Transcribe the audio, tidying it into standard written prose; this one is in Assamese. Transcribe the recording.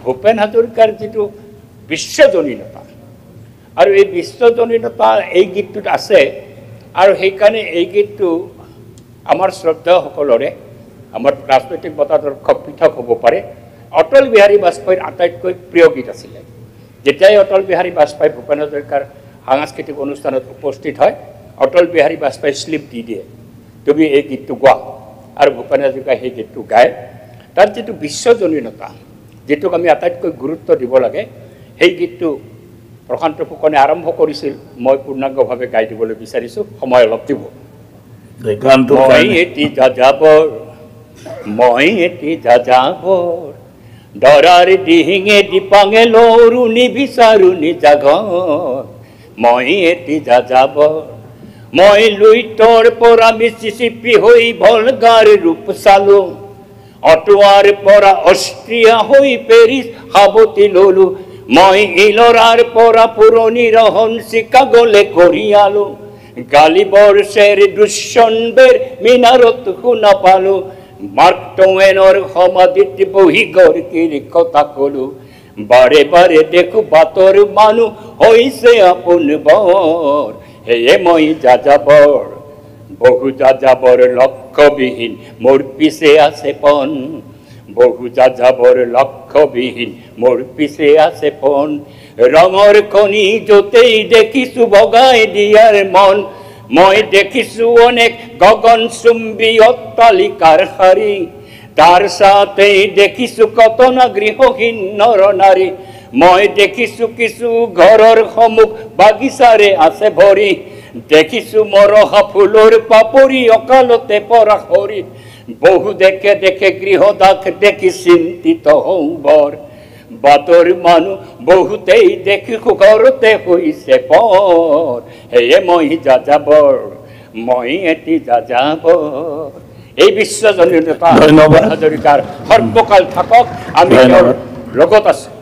ভূপেন হাজৰিকাৰ যিটো বিশ্বজনীনতা আৰু এই বিশ্বজনীনতা এই গীতটোত আছে আৰু সেইকাৰণে এই গীতটো আমাৰ শ্ৰদ্ধাসকলৰে আমাৰ ৰাজনৈতিক মতাদৰ্শ পৃথক হ'ব পাৰে অটল বিহাৰী বাজপেয়ীৰ আটাইতকৈ প্ৰিয় গীত আছিলে যেতিয়াই অটল বিহাৰী বাজপেয়ী ভূপেন হাজৰিকাৰ সাংস্কৃতিক অনুষ্ঠানত উপস্থিত হয় অটল বিহাৰী বাজপেয়ী স্লিপ দি দিয়ে তুমি এই গীতটো গোৱা আৰু ভূপেন হাজৰিকাই সেই গীতটো গায় তাত যিটো বিশ্বজনীনতা যেটোক আমি আটাইতকৈ গুৰুত্ব দিব লাগে সেই গীতটো প্ৰশান্ত ফুকনে আৰম্ভ কৰিছিল মই পূৰ্ণাংগভাৱে গাই দিবলৈ বিচাৰিছোঁ সময় অলপ দিব মই এটি যাযাবৰ দৰাৰ দিহিঙে দিপাঙে লৰুনি বিচাৰুনি জাগৰ মই এটি যাযাবৰ মই লুইতৰ পৰা মিছিছিপি হৈ ভলগাৰ ৰূপ চালো অটোৱাৰ পৰা অষ্ট্ৰিয়া হৈ পেৰিছ সাৱতি ললো মই ইলৰাৰ পৰা পুৰণি ৰহন চিকাগোলে কঢ়িয়ালো গালিবৰ চেৰ দুশ্বনবেৰ মিনাৰত শুনা পালো মাৰ্ক টৱেনৰ সমাধিত বহি গৰ্কিৰ কথা কলো বাৰে বাৰে দেখো বাটৰ মানুহ হৈছে আপোন বৰ হেয়ে মই যাযাবৰ বহু যাযাবৰ লক্ষ্যবিহীন মোৰ পিছে আছে পণ বহু যাযাবৰ লক্ষ্যবিহীন মোৰ পিছে আছে পণ ৰঙৰ খনি য'তেই দেখিছো বগাই দিয়াৰ মন মই দেখিছো অনেক গগনচুম্বী অট্টালিকাৰ শাৰী তাৰ সাথেই দেখিছো কত না গৃহহীন নৰ নাৰী মই দেখিছো কিছু ঘৰৰ সন্মুখ বাগিচাৰে আছে ভৰি দেখিছো মৰহা ফুলৰ পাপৰি অকালতে পৰা সৰি বহু দেখে দেখে গৃহদাস দেখি চিন্তিত হওঁ বৰ বাটৰ মানুহ বহুতেই দেখি ঘৰতে হৈছে পৰ হেয়ে মই যাযাবৰ মই এটি যাযাবৰ এই বিশ্বজনীনতা ভূপেন হাজৰিকাৰ সৰ্বকাল থাকক আমি লগত আছো